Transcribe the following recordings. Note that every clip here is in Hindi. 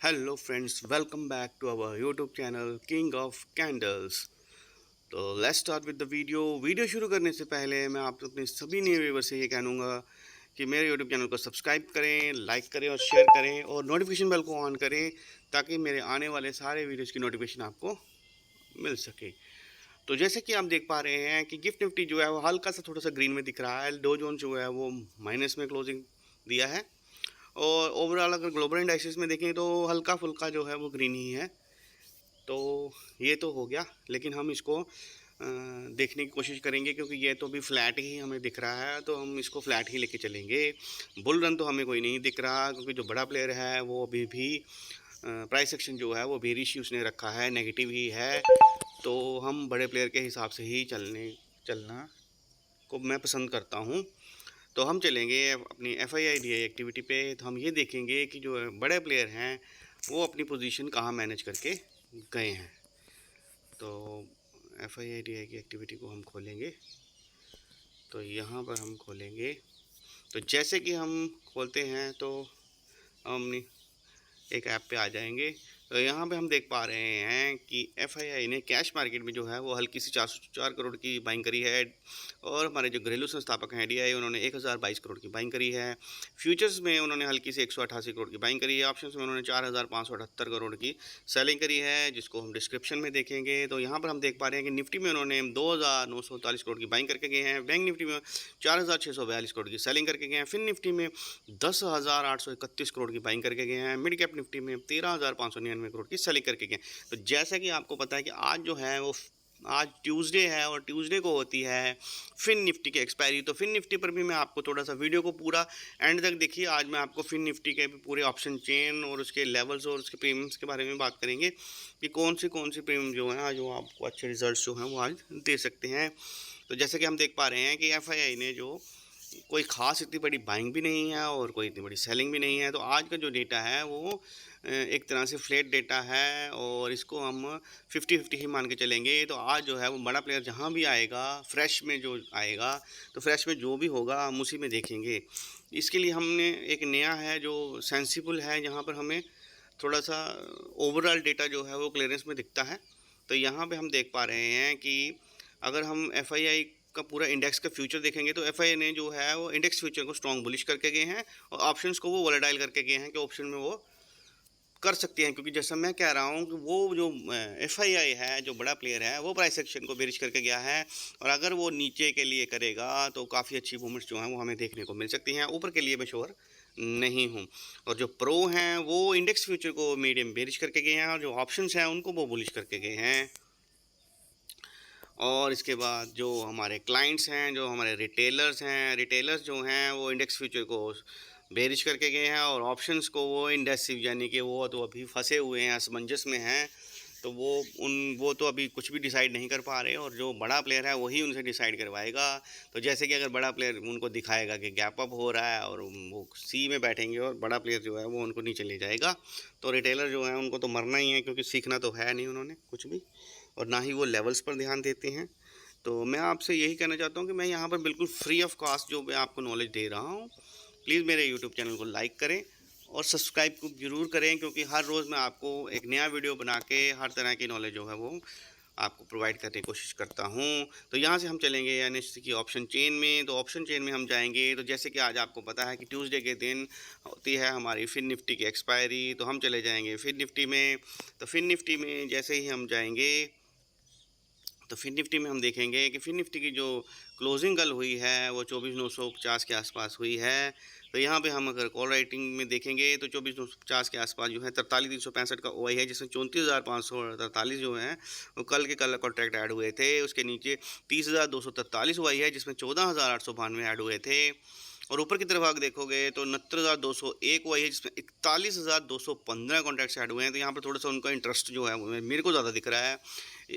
Hello friends, welcome back to our YouTube channel king of candles. तो let's start with the video शुरू करने से पहले मैं आप अपने सभी नए व्यूवर से ये कहूँगा कि मेरे यूट्यूब चैनल को सब्सक्राइब करें, लाइक करें और शेयर करें और नोटिफिकेशन बेल को ऑन करें ताकि मेरे आने वाले सारे वीडियोज़ की नोटिफिकेशन आपको मिल सके। तो जैसे कि आप देख पा रहे हैं कि गिफ्ट निफ्टी जो है वो हल्का सा थोड़ा सा ग्रीन में दिख रहा है। डो जोन जो है वो माइनस में क्लोजिंग दिया है और ओवरऑल अगर ग्लोबल इंडाइसेस में देखें तो हल्का फुल्का जो है वो ग्रीन ही है। तो ये तो हो गया, लेकिन हम इसको देखने की कोशिश करेंगे क्योंकि ये तो अभी फ्लैट ही हमें दिख रहा है, तो हम इसको फ्लैट ही लेके चलेंगे। बुल रन तो हमें कोई नहीं दिख रहा क्योंकि जो बड़ा प्लेयर है वो अभी भी प्राइस एक्शन जो है वो बेरिश ही उसने रखा है, नेगेटिव ही है। तो हम बड़े प्लेयर के हिसाब से ही चलना को मैं पसंद करता हूँ। तो हम चलेंगे अपनी FII एक्टिविटी पे। तो हम ये देखेंगे कि जो बड़े प्लेयर हैं वो अपनी पोजीशन कहाँ मैनेज करके गए हैं। तो FII की एक्टिविटी को हम खोलेंगे। तो यहाँ पर हम खोलेंगे, तो जैसे कि हम खोलते हैं तो हम एक ऐप पे आ जाएंगे। तो यहाँ पे हम देख पा रहे हैं कि FII ने कैश मार्केट में जो है वो हल्की सी 404 करोड़ की बाइंग करी है और हमारे जो घरेलू संस्थापक हैं DI उन्होंने 1022 करोड़ की बाइंग करी है। फ्यूचर्स में उन्होंने हल्की सी 188 करोड़ की बाइंग करी है। ऑप्शंस में उन्होंने 4578 करोड़ की सेलिंग करी है, जिसको हम डिस्क्रिप्शन में देखेंगे। तो यहाँ पर हम देख पा रहे हैं कि निफ्टी में उन्होंने 2940 करोड़ की बाइंग करके गए हैं। बैंक निफ्टी में 4642 करोड़ की सेलिंग करके गए हैं। फिन निफ्टी में 10,831 करोड़ की बाइंग करके गए हैं। मिड कैप निफ्टी में 13,599 करोड़ की सेलिंग करके गए। तो जैसा कि आपको पता है कि आज जो है वो आज ट्यूसडे है और ट्यूसडे को होती है फिन निफ्टी की एक्सपायरी। तो फिन निफ्टी पर भी मैं आपको थोड़ा सा वीडियो को पूरा एंड तक देखिए। आज मैं आपको फिन निफ्टी के भी पूरे ऑप्शन चेन और उसके लेवल्स और उसके प्रीमियम्स के बारे में बात करेंगे कि कौन से प्रीमियम जो है जो आपको अच्छे रिजल्ट जो हैं वो आज दे सकते हैं। तो जैसे कि हम देख पा रहे हैं कि FII ने जो कोई ख़ास इतनी बड़ी बाइंग भी नहीं है और कोई इतनी बड़ी सेलिंग भी नहीं है। तो आज का जो डेटा है वो एक तरह से फ्लैट डेटा है और इसको हम 50-50 ही मान के चलेंगे। तो आज जो है वो बड़ा प्लेयर जहाँ भी आएगा, फ्रेश में जो आएगा, तो फ्रेश में जो भी होगा हम उसी में देखेंगे। इसके लिए हमने एक नया है जो सेंसिबल है, जहाँ पर हमें थोड़ा सा ओवरऑल डेटा जो है वो क्लियरेंस में दिखता है। तो यहाँ पे हम देख पा रहे हैं कि अगर हम FII का पूरा इंडेक्स का फ्यूचर देखेंगे तो FII ने जो है वो इंडेक्स फ्यूचर को स्ट्रॉन्ग बुलिश करके गए हैं और ऑप्शंस को वो वोलेटाइल करके गए हैं कि ऑप्शन में वो कर सकते हैं। क्योंकि जैसा मैं कह रहा हूँ कि वो जो FII है, जो बड़ा प्लेयर है, वो प्राइस एक्शन को बेरिश करके गया है और अगर वो नीचे के लिए करेगा तो काफ़ी अच्छी मूवमेंट्स जो हैं वो हमें देखने को मिल सकती हैं। ऊपर के लिए मैं श्योर नहीं हूँ। और जो प्रो हैं वो इंडेक्स फ्यूचर को मीडियम बेरिश करके गए हैं और जो ऑप्शंस हैं उनको वो बुलिश करके गए हैं। और इसके बाद जो हमारे क्लाइंट्स हैं, जो हमारे रिटेलर्स जो हैं वो इंडेक्स फ्यूचर को बेरिश करके गए हैं और ऑप्शंस को वो इंडेसिव यानी कि वो तो अभी फंसे हुए हैं, असमंजस में हैं। तो वो तो अभी कुछ भी डिसाइड नहीं कर पा रहे और जो बड़ा प्लेयर है वही उनसे डिसाइड करवाएगा। तो जैसे कि अगर बड़ा प्लेयर उनको दिखाएगा कि गैप अप हो रहा है और वो सी में बैठेंगे और बड़ा प्लेयर जो है वो उनको नीचे ले जाएगा, तो रिटेलर जो है उनको तो मरना ही है क्योंकि सीखना तो है नहीं उन्होंने कुछ भी और ना ही वो लेवल्स पर ध्यान देते हैं। तो मैं आपसे यही कहना चाहता हूँ कि मैं यहाँ पर बिल्कुल फ्री ऑफ कॉस्ट जो मैं आपको नॉलेज दे रहा हूँ। प्लीज़ मेरे यूट्यूब चैनल को लाइक करें और सब्सक्राइब को ज़रूर करें क्योंकि हर रोज़ मैं आपको एक नया वीडियो बना के हर तरह की नॉलेज जो है वो आपको प्रोवाइड करने की कोशिश करता हूँ। तो यहाँ से हम चलेंगे NSE की ऑप्शन चेन में। तो ऑप्शन चेन में हम जाएंगे, तो जैसे कि आज आपको पता है कि ट्यूसडे के दिन होती है हमारी फिन निफ्टी की एक्सपायरी। तो हम चले जाएंगे फिन निफ्टी में। तो फिन निफ्टी में जैसे ही हम जाएंगे तो फिन निफ्टी में हम देखेंगे कि फिन निफ्टी की जो क्लोजिंग कल हुई है वो 24,950 के आसपास हुई है। तो यहाँ पे हम अगर कॉल राइटिंग में देखेंगे तो 24,950 के आसपास जो है 43,365 का OI है, जिसमें 34,543 जो है वो कल कॉन्ट्रैक्ट ऐड हुए थे। उसके नीचे 30,243 OI है, जिसमें 14,892 ऐड हुए थे। और ऊपर की तरफ आप देखोगे तो 69,201 OI है, जिसमें 41,215 कॉन्ट्रैक्ट्स ऐड हुए हैं। तो यहाँ पर थोड़ा सा उनका इंटरेस्ट जो है मेरे को ज़्यादा दिख रहा है।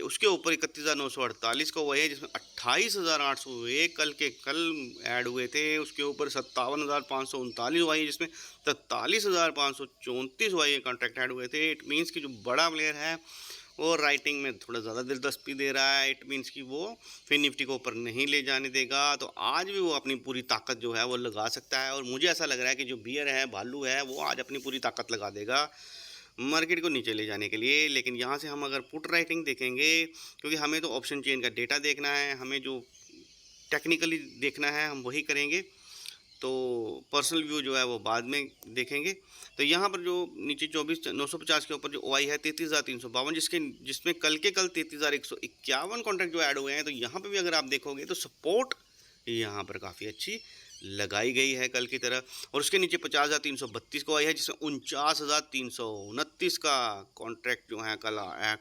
उसके ऊपर 31,948 का हुआ है, जिसमें 28,801 कल ऐड हुए थे। उसके ऊपर 57,539 हुआ है, जिसमें 43,534 हुआ है कॉन्ट्रैक्ट ऐड हुए थे। इट मीन्स कि जो बड़ा प्लेयर है वो राइटिंग में थोड़ा ज़्यादा दिलचस्पी दे रहा है। इट मीन्स कि वो फिन निफ्टी को ऊपर नहीं ले जाने देगा। तो आज भी वो अपनी पूरी ताकत जो है वो लगा सकता है और मुझे ऐसा लग रहा है कि जो बियर है, भालू है, वो आज अपनी पूरी ताकत लगा देगा। मार्केट को नीचे ले जाने के लिए। लेकिन यहाँ से हम अगर पुट राइटिंग देखेंगे, क्योंकि हमें तो ऑप्शन चेन का डेटा देखना है, हमें जो टेक्निकली देखना है हम वही करेंगे, तो पर्सनल व्यू जो है वो बाद में देखेंगे। तो यहाँ पर जो नीचे 24,950 के ऊपर जो ओआई है 33,352, जिसमें कल के कल 33,151 कॉन्ट्रैक्ट जो ऐड हुए हैं। तो यहाँ पे भी अगर आप देखोगे तो सपोर्ट यहाँ पर काफ़ी अच्छी लगाई गई है कल की तरह। और उसके नीचे 50,332 को आई है, जिसमें 49,329 का कॉन्ट्रैक्ट जो है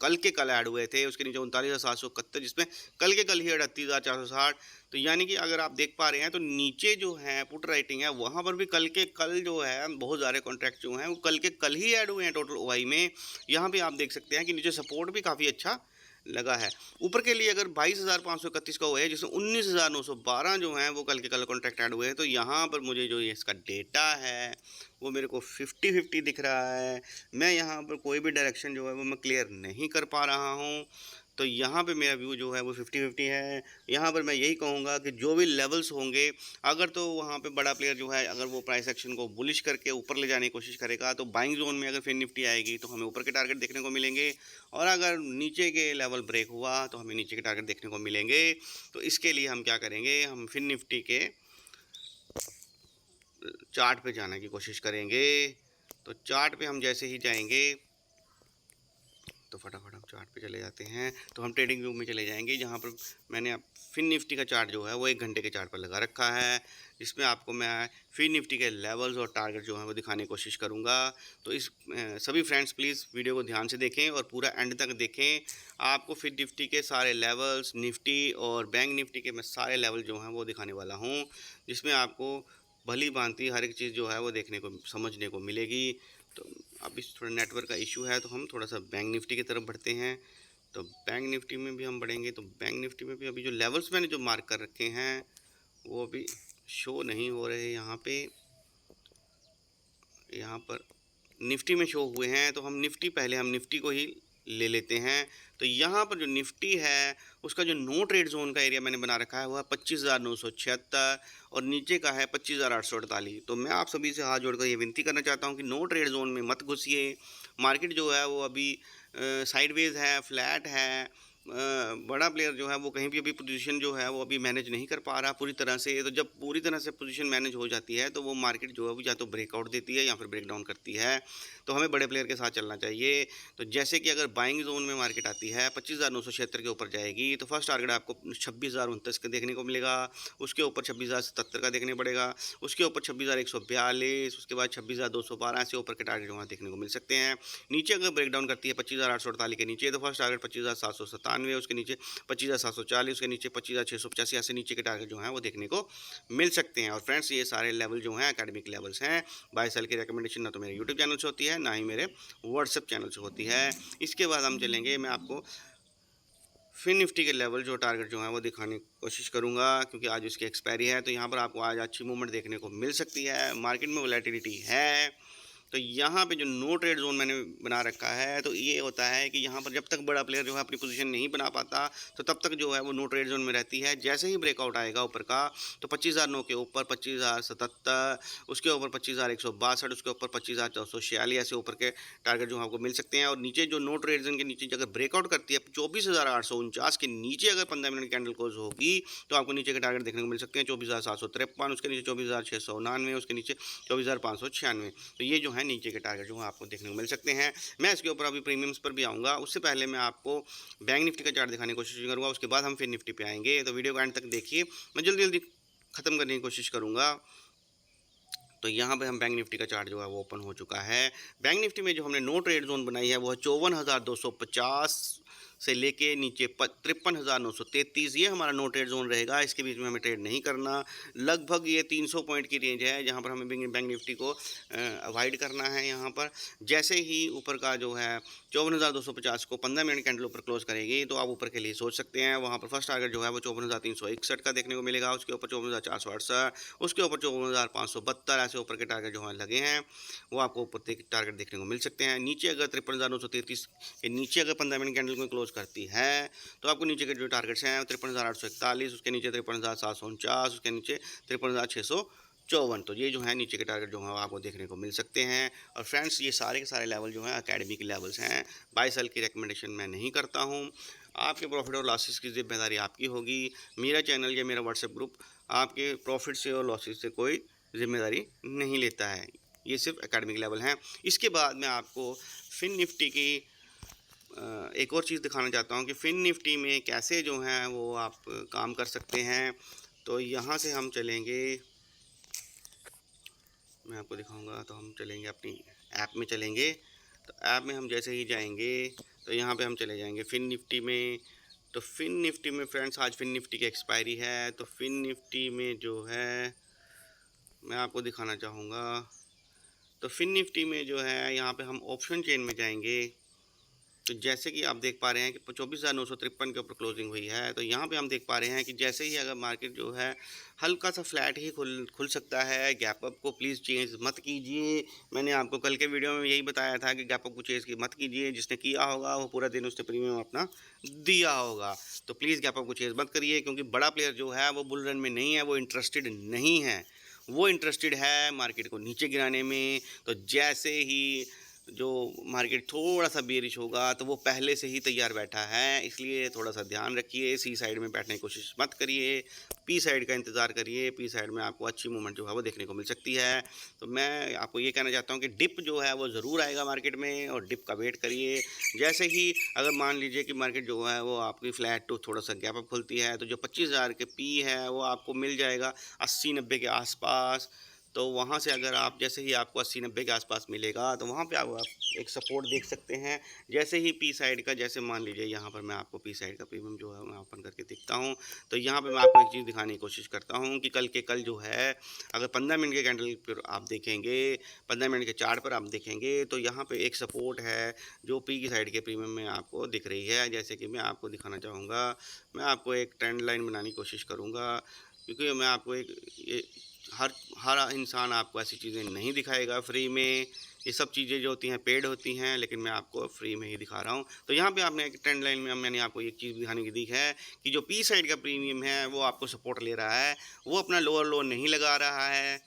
कल के कल ऐड हुए थे। उसके नीचे 39,771, जिसमें कल के कल ही 38,460। तो यानी कि अगर आप देख पा रहे हैं तो नीचे जो है पुट राइटिंग है वहाँ पर भी कल के कल जो है बहुत सारे कॉन्ट्रैक्ट जो हैं वो कल के कल ही ऐड हुए हैं टोटल ओआई में। यहाँ पे आप देख सकते हैं कि नीचे सपोर्ट भी काफ़ी अच्छा लगा है। ऊपर के लिए अगर 22,531 का हुआ है, जिसमें 19,912 जो हैं वो कल के कल कॉन्ट्रैक्ट ऐड हुए हैं। तो यहाँ पर मुझे जो इसका डेटा है वो मेरे को 50-50 दिख रहा है। मैं यहाँ पर कोई भी डायरेक्शन जो है वो मैं क्लियर नहीं कर पा रहा हूँ। तो यहाँ पे मेरा व्यू जो है वो 50-50 है। यहाँ पर मैं यही कहूँगा कि जो भी लेवल्स होंगे, अगर तो वहाँ पे बड़ा प्लेयर जो है अगर वो प्राइस एक्शन को बुलिश करके ऊपर ले जाने की कोशिश करेगा, तो बाइंग जोन में अगर फिर निफ्टी आएगी तो हमें ऊपर के टारगेट देखने को मिलेंगे। और अगर नीचे के लेवल ब्रेक हुआ तो हमें नीचे के टारगेट देखने को मिलेंगे। तो इसके लिए हम क्या करेंगे, हम फिर निफ्टी के चार्ट पे जाने की कोशिश करेंगे। तो चार्ट पे हम जैसे ही जाएंगे तो फटाफट हम चार्ट पे चले जाते हैं। तो हम ट्रेडिंग व्यू में चले जाएंगे, जहाँ पर मैंने अब फिन निफ्टी का चार्ट जो है वो 1 घंटे के चार्ट पर लगा रखा है, जिसमें आपको मैं फिन निफ्टी के लेवल्स और टारगेट जो है वो दिखाने की कोशिश करूँगा। तो इस सभी फ्रेंड्स प्लीज़ वीडियो को ध्यान से देखें और पूरा एंड तक देखें। आपको फिन निफ्टी के सारे लेवल्स, निफ्टी और बैंक निफ्टी के मैं सारे लेवल जो हैं वो दिखाने वाला हूँ, जिसमें आपको भली भांति हर एक चीज़ जो है वो देखने को समझने को मिलेगी। तो अभी थोड़ा नेटवर्क का इशू है, तो हम थोड़ा सा बैंक निफ्टी की तरफ बढ़ते हैं। तो बैंक निफ्टी में भी हम बढ़ेंगे। तो बैंक निफ्टी में भी अभी जो लेवल्स मैंने जो मार्क कर रखे हैं वो अभी शो नहीं हो रहे यहाँ पे। यहाँ पर निफ्टी में शो हुए हैं, तो हम निफ्टी को ही ले लेते हैं। तो यहाँ पर जो निफ्टी है उसका जो नो ट्रेड जोन का एरिया मैंने बना रखा है वो है 25,976 और नीचे का है 25,848। तो मैं आप सभी से हाथ जोड़कर ये विनती करना चाहता हूँ कि नो ट्रेड जोन में मत घुसिए। मार्केट जो है वो अभी साइडवेज है, फ्लैट है। बड़ा प्लेयर जो है वो कहीं भी अभी पोजीशन जो है वो अभी मैनेज नहीं कर पा रहा पूरी तरह से। तो जब पूरी तरह से पोजीशन मैनेज हो जाती है तो वो मार्केट जो है वो या तो ब्रेकआउट देती है या फिर ब्रेक डाउन करती है। तो हमें बड़े प्लेयर के साथ चलना चाहिए। तो जैसे कि अगर बाइंग जोन में मार्केट आती है 25,976 के ऊपर जाएगी, तो फर्स्ट टारगेट आपको 26,029 का देखने को मिलेगा। उसके ऊपर 26,077 का देखने पड़ेगा। उसके ऊपर 26,142, उसके बाद 26,212 से ऊपर के टारगेट वहाँ देखने को मिल सकते हैं। नीचे अगर ब्रेकडाउन करती है 25,848 के नीचे, तो फर्स्ट टारगेट 25,797, उसके नीचे 25,740, उसके नीचे 25,685, ऐसे नीचे के टारगेट जो हैं वो देखने को मिल सकते हैं। और फ्रेंड्स ये सारे लेवल जो हैं एकेडमिक लेवल्स हैं। बाय सेल की रिकमेंडेशन ना तो मेरे यूट्यूब चैनल से होती है, ना ही मेरे व्हाट्सएप चैनल से होती है। इसके बाद हम चलेंगे, मैं आपको फिन निफ्टी के लेवल जो टारगेट जो है वो दिखाने की कोशिश करूंगा, क्योंकि आज उसकी एक्सपायरी है। तो यहाँ पर आपको आज अच्छी मूवमेंट देखने को मिल सकती है। मार्केट में वोलेटिलिटी है। तो यहाँ पे जो नो ट्रेड जोन मैंने बना रखा है, तो ये होता है कि यहाँ पर जब तक बड़ा प्लेयर जो है अपनी पोजीशन नहीं बना पाता तो तब तक जो है वो नो ट्रेड जोन में रहती है। जैसे ही ब्रेकआउट आएगा ऊपर का, तो 25,009 के ऊपर 25,077, उसके ऊपर 25,162, उसके ऊपर 25,446 ऐसे ऊपर के टारगेट जो आपको मिल सकते हैं। और नीचे जो नो ट्रेड जोन के नीचे अगर ब्रेकआउट करती है 24,849 के नीचे अगर 15 मिनट कैंडल क्लोज होगी, तो आपको नीचे के टारगेट देखने को मिल सकते हैं 24,753, उसके नीचे 24,699, उसके नीचे 24,596। तो ये जो है नीचे के टारगेट जो है आपको देखने को मिल सकते हैं। मैं इसके ऊपर अभी प्रीमियम्स पर भी आऊँगा। उससे पहले मैं आपको बैंक निफ्टी का चार्ट दिखाने की कोशिश करूँगा, उसके बाद हम फिर निफ्टी पे आएंगे। तो वीडियो को एंड तक देखिए, मैं जल्दी जल्दी ख़त्म करने की कोशिश करूँगा। तो यहाँ पे हम बैंक निफ्टी का चार्ट जो है वो ओपन हो चुका है। बैंक निफ्टी में जो हमने नो ट्रेड जोन बनाई है वो है 54,250 से लेके नीचे 53,933। ये हमारा नो ट्रेड जोन रहेगा। इसके बीच में हमें ट्रेड नहीं करना। लगभग ये 300 पॉइंट की रेंज है जहाँ पर हमें बैंक निफ्टी को अवॉइड करना है। यहाँ पर जैसे ही ऊपर का जो है 54,250 को 15 मिनट कैंडल ऊपर क्लोज करेगी, तो आप ऊपर के लिए सोच सकते हैं। वहाँ पर फर्स्ट टारगेट जो है वो 54,361 का देखने को मिलेगा। उसके ऊपर 54,468, उसके ऊपर 54,572 ऐसे ऊपर के टारगेट जो हैं लगे हैं, वो आपको ऊपर टारगेट देखने को मिल सकते हैं। नीचे अगर 53,933 के नीचे अगर 15 मिनट कैंडल में क्लोज करती है, तो आपको नीचे के जो टारगेट्स हैं 53,841, उसके नीचे 53,749, उसके नीचे 53,600 54। तो ये जो है नीचे के टारगेट जो है आपको देखने को मिल सकते हैं। और फ्रेंड्स ये सारे के सारे लेवल जो हैं एकेडमी के लेवल्स हैं। बाय सेल की रिकमेंडेशन मैं नहीं करता हूँ। आपके प्रॉफिट और लॉसेस की जिम्मेदारी आपकी होगी। मेरा चैनल या मेरा व्हाट्सएप ग्रुप आपके प्रॉफिट से और लॉसेस से कोई जिम्मेदारी नहीं लेता है। ये सिर्फ एकेडमिक लेवल हैं। इसके बाद मैं आपको फिन निफ्टी की एक और चीज़ दिखाना चाहता हूँ कि फिन निफ्टी में कैसे जो हैं वो आप काम कर सकते हैं। तो यहाँ से हम चलेंगे, मैं आपको दिखाऊंगा। तो हम चलेंगे अपनी ऐप में चलेंगे। तो ऐप में हम जैसे ही जाएंगे तो यहाँ पे हम चले जाएंगे फिन निफ्टी में। तो फिन निफ्टी में फ्रेंड्स आज फिन निफ्टी की एक्सपायरी है। तो फिन निफ्टी में जो है मैं आपको दिखाना चाहूँगा। तो फिन निफ्टी में जो है यहाँ पे हम ऑप्शन चेन में जाएंगे। तो जैसे कि आप देख पा रहे हैं कि 24,953 के ऊपर क्लोजिंग हुई है। तो यहाँ पे हम देख पा रहे हैं कि जैसे ही अगर मार्केट जो है हल्का सा फ्लैट ही खुल सकता है। गैप अप को प्लीज़ चेंज मत कीजिए। मैंने आपको कल के वीडियो में यही बताया था कि गैप अप को चेंज की मत कीजिए। जिसने किया होगा वो पूरा दिन उसने प्रीमियम अपना दिया होगा। तो प्लीज़ गैप अप को चेंज मत करिए, क्योंकि बड़ा प्लेयर जो है वो बुल रन में नहीं है, वो इंटरेस्टेड नहीं है। वो इंटरेस्टेड है मार्केट को नीचे गिराने में। तो जैसे ही जो मार्केट थोड़ा सा बेरिश होगा तो वो पहले से ही तैयार बैठा है, इसलिए थोड़ा सा ध्यान रखिए। सी साइड में बैठने की कोशिश मत करिए, पी साइड का इंतज़ार करिए। पी साइड में आपको अच्छी मूवमेंट जो है वो देखने को मिल सकती है। तो मैं आपको ये कहना चाहता हूँ कि डिप जो है वो ज़रूर आएगा मार्केट में, और डिप का वेट करिए। जैसे ही अगर मान लीजिए कि मार्केट जो है वो आपकी फ्लैट टू थोड़ा सा गैप अप खुलती है, तो जो 25,000 के पी है वो आपको मिल जाएगा 80-90 के आसपास। तो वहाँ से अगर आप जैसे ही आपको 80-90 के आसपास मिलेगा तो वहाँ पे आप एक सपोर्ट देख सकते हैं। जैसे ही पी साइड का, जैसे मान लीजिए यहाँ पर मैं आपको पी साइड का प्रीमियम जो है मैं ओपन करके दिखता हूँ। तो यहाँ पे मैं आपको एक चीज़ दिखाने की कोशिश करता हूँ कि कल जो है अगर 15 मिनट के कैंडल पर आप देखेंगे, 15 मिनट के चार्ट पर आप देखेंगे, तो यहाँ पर एक सपोर्ट है जो पी की साइड के प्रीमियम में आपको दिख रही है। जैसे कि मैं आपको दिखाना चाहूँगा, मैं आपको एक ट्रेंड लाइन बनाने की कोशिश करूँगा, क्योंकि मैं आपको एक ये हर हर इंसान आपको ऐसी चीज़ें नहीं दिखाएगा फ्री में। ये सब चीज़ें जो होती हैं पेड होती हैं, लेकिन मैं आपको फ्री में ही दिखा रहा हूँ। तो यहाँ पे आपने एक ट्रेंड लाइन में मैंने आपको एक चीज़ दिखाने की दी है कि जो पी साइड का प्रीमियम है वो आपको सपोर्ट ले रहा है, वो अपना लोअर लो नहीं लगा रहा है।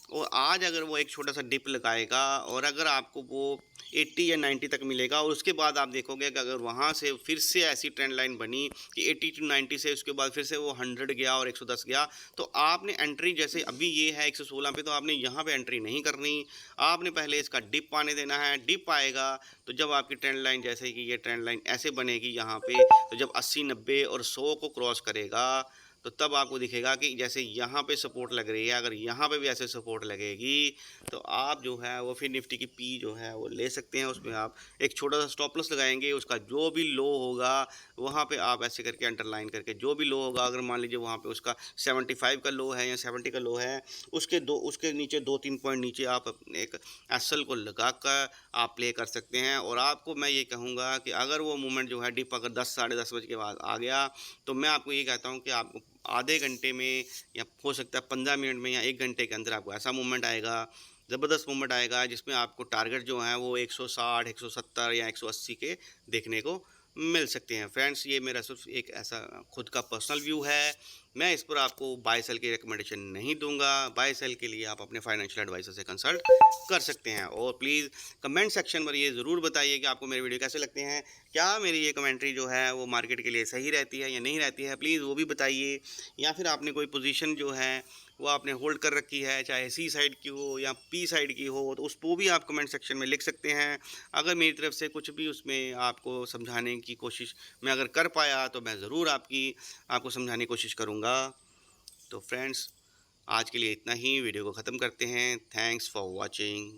और आज अगर वो एक छोटा सा डिप लगाएगा और अगर आपको वो 80 या 90 तक मिलेगा, और उसके बाद आप देखोगे कि अगर वहाँ से फिर से ऐसी ट्रेंड लाइन बनी कि 80 टू 90 से उसके बाद फिर से वो 100 गया और 110 गया, तो आपने एंट्री, जैसे अभी ये है 116 पे, तो आपने यहाँ पे एंट्री नहीं करनी। आपने पहले इसका डिप आने देना है। डिप आएगा तो जब आपकी ट्रेंड लाइन, जैसे कि ये ट्रेंड लाइन ऐसे बनेगी यहाँ पे, तो जब 80, 90 और 100 को क्रॉस करेगा तो तब आपको दिखेगा कि जैसे यहाँ पे सपोर्ट लग रही है, अगर यहाँ पे भी ऐसे सपोर्ट लगेगी तो आप जो है वो फिर निफ्टी की पी जो है वो ले सकते हैं। उसमें आप एक छोटा सा स्टॉप लॉस लगाएंगे, उसका जो भी लो होगा वहाँ पे आप ऐसे करके अंडरलाइन करके जो भी लो होगा, अगर मान लीजिए वहाँ पे उसका 75 का लो है या 70 का लो है, उसके नीचे 2-3 पॉइंट नीचे आप एक एसएल को लगा कर आप प्ले कर सकते हैं। और आपको मैं ये कहूँगा कि अगर वो मूवमेंट जो है डिप अगर 10 साढ़े 10 बजे के बाद आ गया, तो मैं आपको ये कहता हूँ कि आपको आधे घंटे में या हो सकता है 15 मिनट में या 1 घंटे के अंदर आपको ऐसा मूवमेंट आएगा, ज़बरदस्त मूवमेंट आएगा, जिसमें आपको टारगेट जो है वो 160, 170 या 180 के देखने को मिल सकते हैं। फ्रेंड्स, ये मेरा सिर्फ एक ऐसा खुद का पर्सनल व्यू है। मैं इस पर आपको बाय सेल की रिकमेंडेशन नहीं दूंगा। बाय सेल के लिए आप अपने फाइनेंशियल एडवाइजर से कंसल्ट कर सकते हैं। और प्लीज़ कमेंट सेक्शन पर ये ज़रूर बताइए कि आपको मेरे वीडियो कैसे लगते हैं। क्या मेरी ये कमेंट्री जो है वो मार्केट के लिए सही रहती है या नहीं रहती है, प्लीज़ वो भी बताइए। या फिर आपने कोई पोजीशन जो है वो आपने होल्ड कर रखी है, चाहे सी साइड की हो या पी साइड की हो, तो उसको भी आप कमेंट सेक्शन में लिख सकते हैं। अगर मेरी तरफ से कुछ भी उसमें आपको समझाने की कोशिश मैं अगर कर पाया तो मैं ज़रूर आपको समझाने की कोशिश करूँगा। तो फ्रेंड्स, आज के लिए इतना ही। वीडियो को ख़त्म करते हैं। Thanks for watching.